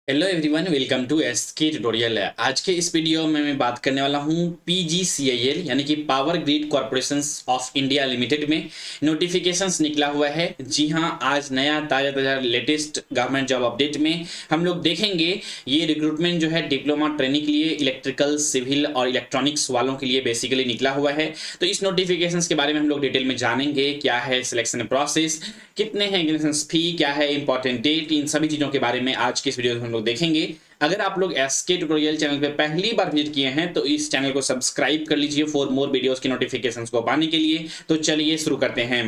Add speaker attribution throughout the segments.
Speaker 1: Hello everyone, welcome to SK tutorial. आज के इस वीडियो में मैं बात करने वाला हूं पीजीसीआईएल यानी कि power grid corporation of India limited में नोटिफिकेशंस निकला हुआ है। जी हां, आज नया ताज़ा ताज़ा लेटेस्ट गवर्नमेंट जॉब अपडेट में हम लोग देखेंगे। ये रिक्रूटमेंट जो है डिप्लोमा ट्रेनिंग के लिए इलेक्ट्रिकल, सिविल और इलेक्ट्रॉनिक्स वालों के लिए बेसिकली निकला हुआ है। तो इस नोटिफिकेशंस के बारे में हम लोग डिटेल में जानेंगे। क्या है सिलेक्शन प्रोसेस, कितने हैं एग्जामिनेशन फी, क्या है इंपॉर्टेंट डेट, इन सभी चीज़ों के बारे में आज के इस वीडियो में हम लोग देखेंगे। अगर आप लोग एसके ट्यूटोरियल चैनल पे पहली बार विजिट किए हैं तो इस चैनल को सब्सक्राइब कर लीजिए फॉर मोर वीडियोस की नोटिफिकेशंस को पाने के लिए। तो चलिए शुरू करते हैं।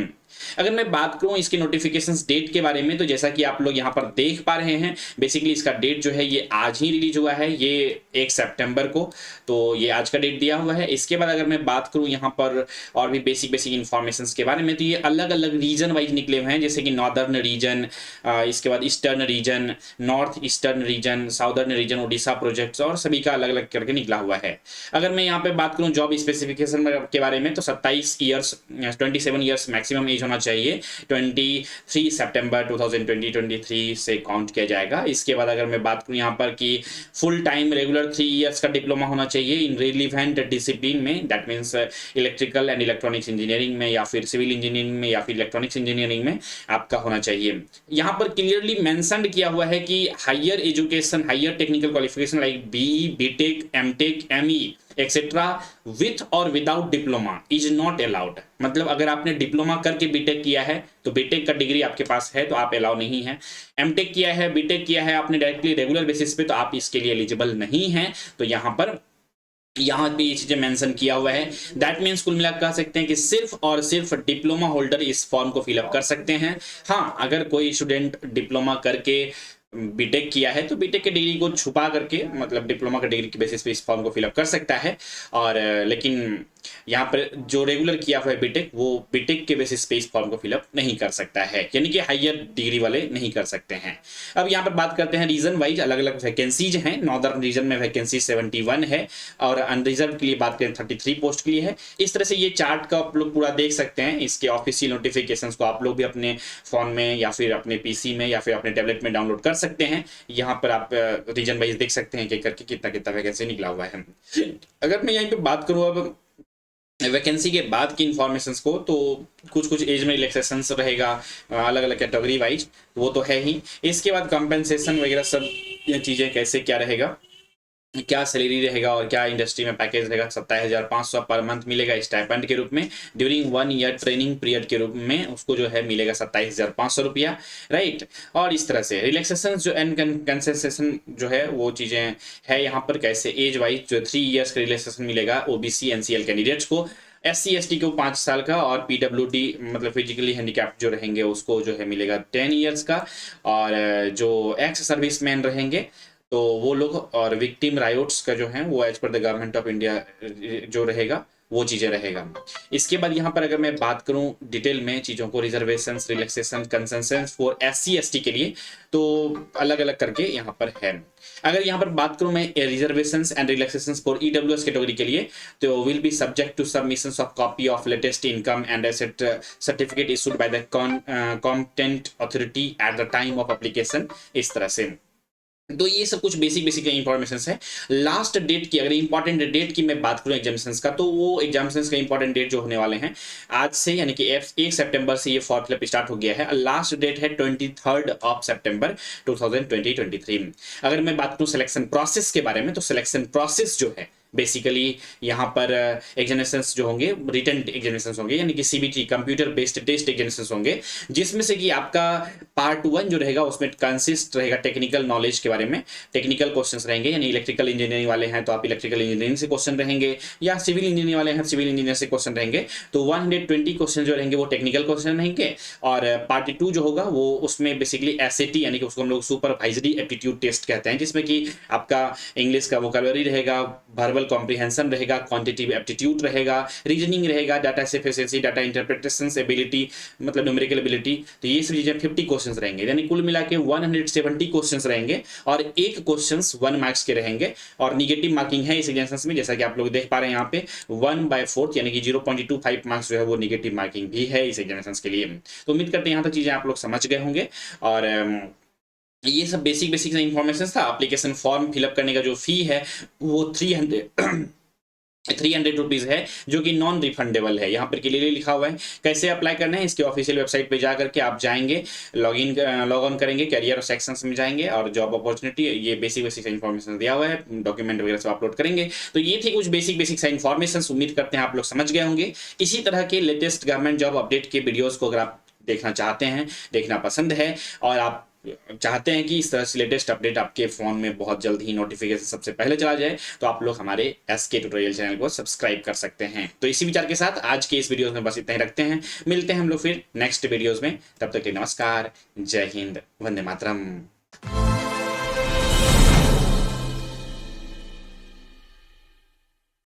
Speaker 1: अगर मैं बात करूं इसकी नोटिफिकेशंस डेट के बारे में, तो जैसा कि आप लोग यहां पर देख पा रहे हैं, बेसिकली इसका डेट जो है ये आज ही रिलीज हुआ है, ये 1 सितंबर को। तो ये आज का डेट दिया हुआ है। इसके बाद अगर मैं बात करूं यहाँ पर और भी बेसिक बेसिक इन्फॉर्मेशन के बारे में, तो ये अलग अलग रीजन वाइज निकले हुए हैं, जैसे कि नॉर्दर्न रीजन, इसके बाद eastern region, north eastern region, southern region, Orissa projects और सभी का अलग अलग करके निकला हुआ है। अगर मैं यहाँ पे बात करूँ जॉब स्पेसिफिकेशन के बारे में, तो 27 ईयर्स मैक्सिमम एज होना चाहिए। 23 सितंबर 2023 से काउंट किया जाएगा। इसके बाद अगर मैं बात करूँ यहाँ पर कि फुल टाइम रेगुलर 3 ईयर्स का डिप्लोमा होना चाहिए इन रिलीवेंट डिसिप्लिन में, that means electrical and electronics engineering में या फिर सिविल इंजीनियरिंग में या फिर इलेक्ट्रॉनिक्स इंजीनियरिंग में आपका होना चाहिए। यहाँ पर क्लियरली मेंशन्ड किया हुआ है कि higher education, higher technical qualification like BE, BTech, MTech, ME etcetera with और without diploma is not allowed. मतलब अगर आपने डिप्लोमा करके बीटेक किया है तो बीटेक का डिग्री आपके पास है तो आप अलाउ नहीं है। एमटेक किया है, बीटेक किया है आपने डायरेक्टली रेगुलर बेसिस पे, तो आप इसके लिए एलिजिबल नहीं है। तो यहाँ पे ये चीजें मेंशन किया हुआ है। दैट मीन्स कुल मिलाकर कह सकते हैं कि सिर्फ और सिर्फ डिप्लोमा होल्डर इस फॉर्म को फिलअप कर सकते हैं। हाँ, अगर कोई स्टूडेंट डिप्लोमा करके बीटेक किया है तो बीटेक के डिग्री को छुपा करके, मतलब डिप्लोमा के डिग्री के बेसिस पे इस फॉर्म को फिलअप कर सकता है। और लेकिन यहाँ पर जो रेगुलर किया हुआ है बीटेक, वो बीटेक के बेसिस पे इस फॉर्म को फिलअप नहीं कर सकता है, यानी कि हायर डिग्री वाले नहीं कर सकते हैं। अब यहाँ पर बात करते हैं रीजन वाइज अलग अलग वैकेंसीज हैं। नॉर्दर्न रीजन में वैकेंसी 71 है और अनरिजर्व के लिए बात करें 33 पोस्ट के लिए है। इस तरह से ये चार्ट का आप लोग पूरा देख सकते हैं। इसके ऑफिशियल नोटिफिकेशंस को आप लोग भी अपने फोन में या फिर अपने पीसी में या फिर अपने टैबलेट में डाउनलोड कर सकते हैं। यहाँ पर आप रीजन वाइज देख सकते हैं कि करके कितना कितना वैकेंसी निकला हुआ है। अगर मैं यहीं पे बात करूँ अब वैकेंसी के बाद की इंफॉर्मेशंस को, तो कुछ कुछ एज में रिलैक्सेशंस रहेगा अलग अलग कैटेगरी वाइज, वो तो है ही। इसके बाद कंपेंसेशन वगैरह सब ये चीज़ें कैसे क्या रहेगा, क्या सैलरी रहेगा और क्या इंडस्ट्री में पैकेज रहेगा। 27,500 पर मंथ मिलेगा स्टाइपेंड के रूप में। ड्यूरिंग 1 ईयर ट्रेनिंग पीरियड के रूप में उसको जो है मिलेगा 27,500 रुपया, राइट। और इस तरह से रिलैक्सेशन जो एंड कंसेशन जो है वो चीज़ें है यहाँ पर कैसे एज वाइज जो 3 ईयर्स का रिलैक्सेशन मिलेगा ओबीसी एनसीएल कैंडिडेट्स को, SC ST को 5 साल का, और PWD मतलब फिजिकली हैंडीकैप्ड जो रहेंगे उसको जो है मिलेगा 10 ईयर्स का। और जो एक्स सर्विसमैन रहेंगे तो वो लोग, और विक्टिम राइट्स का जो है वो as per the government of India जो रहेगा वो चीज़ें रहेगा। इसके बाद यहाँ पर अगर मैं बात करूँ डिटेल में चीज़ों को, reservation, relaxation, concession for SC ST के लिए, तो अलग अलग करके यहाँ पर है। अगर यहाँ पर बात करूँ मैं reservation and relaxation for EWS category के लिए, तो will be subject to submission of copy of latest income and asset certificate issued by the competent authority at the time of application. इस तरह से तो ये सब कुछ बेसिक बेसिक इंफॉर्मेशन है। लास्ट डेट की, अगर इंपॉर्टेंट डेट की मैं बात करूं एग्जामिनेशन का, तो वो एग्जामिनेशन का इंपॉर्टेंट डेट जो होने वाले हैं आज से, यानी कि 1 सितंबर से ये फॉर्म फिलअप स्टार्ट हो गया है। लास्ट डेट है 23 सितंबर 2023। अगर मैं बात करूं सिलेक्शन प्रोसेस के बारे में, तो सिलेक्शन प्रोसेस जो है बेसिकली यहाँ पर एग्जामिनेशंस जो होंगे रिटन एग्जामिनेशंस होंगे, यानी कि CBT computer based test examinations होंगे, जिसमें से कि आपका पार्ट 1 जो रहेगा उसमें कंसिस्ट रहेगा टेक्निकल नॉलेज के बारे में। टेक्निकल क्वेश्चंस रहेंगे, यानी इलेक्ट्रिकल इंजीनियरिंग वाले हैं तो आप इलेक्ट्रिकल इंजीनियरिंग से क्वेश्चन रहेंगे, या सिविल इंजीनियरिंग वाले हैं सिविल इंजीनियर से क्वेश्चन रहेंगे। तो 120 क्वेश्चन जो रहेंगे वो टेक्निकल क्वेश्चन रहेंगे। और पार्ट 2 जो होगा वो उसमें बेसिकली SAT यानी कि उसको हम लोग सुपरवाइजरी एप्टीट्यूड टेस्ट कहते हैं, जिसमें कि आपका इंग्लिश का वोकैबुलरी रहेगा, वर्बल कॉम्प्रिहेंशन रहेगा, क्वांटिटेटिव एप्टीट्यूड रहेगा, रीजनिंग रहेगा, data efficiency, data interpretation ability मतलब न्यूमेरिकल एबिलिटी। तो ये सब चीजें 50 क्वेश्चंस रहेंगे, यानी कुल मिला के 170 क्वेश्चंस रहेंगे और एक क्वेश्चंस 1 मार्क्स के रहेंगे। और निगेटिव मार्किंग है इस एग्जामिनेशन में, जैसा कि आप लोग देख पा रहे हैं यहाँ पे 1/4 यानी कि 0.25 मार्क्स जो है वो निगेटिव मार्किंग भी है इस एग्जामिनेशन के लिए। तो उम्मीद करते हैं यहाँ तक चीजें आप लोग समझ गए होंगे। और ये सब बेसिक बेसिक इन्फॉर्मेशन था। एप्लीकेशन फॉर्म फिलअप करने का जो फी है वो 300 रुपीज़ है, जो कि नॉन रिफंडेबल है। यहाँ पर क्लियरली लिखा हुआ है कैसे अप्लाई करना है। इसके ऑफिशियल वेबसाइट पे जा करके आप जाएंगे, लॉग ऑन करेंगे, कैरियर सेक्शंस में जाएंगे और जॉब अपॉर्चुनिटी, ये बेसिक बेसिक इन्फॉर्मेशन दिया हुआ है, डॉक्यूमेंट वगैरह सब अपलोड करेंगे। तो ये थी कुछ बेसिक बेसिक इन्फॉर्मेशन, उम्मीद करते हैं आप लोग समझ गए होंगे। इसी तरह के लेटेस्ट गवर्नमेंट जॉब अपडेट के वीडियोज़ को अगर आप देखना चाहते हैं, देखना पसंद है, और आप चाहते हैं कि इस तरह से लेटेस्ट अपडेट आपके फ़ोन में बहुत जल्द ही नोटिफिकेशन सबसे पहले चला जाए, तो आप लोग हमारे SK ट्यूटोरियल चैनल को सब्सक्राइब कर सकते हैं। तो इसी विचार के साथ आज के इस वीडियो में बस इतना ही रखते हैं। मिलते हैं हम लोग फिर नेक्स्ट वीडियोज़ में। तब तक के नमस्कार, जय हिंद, वंदे मातरम।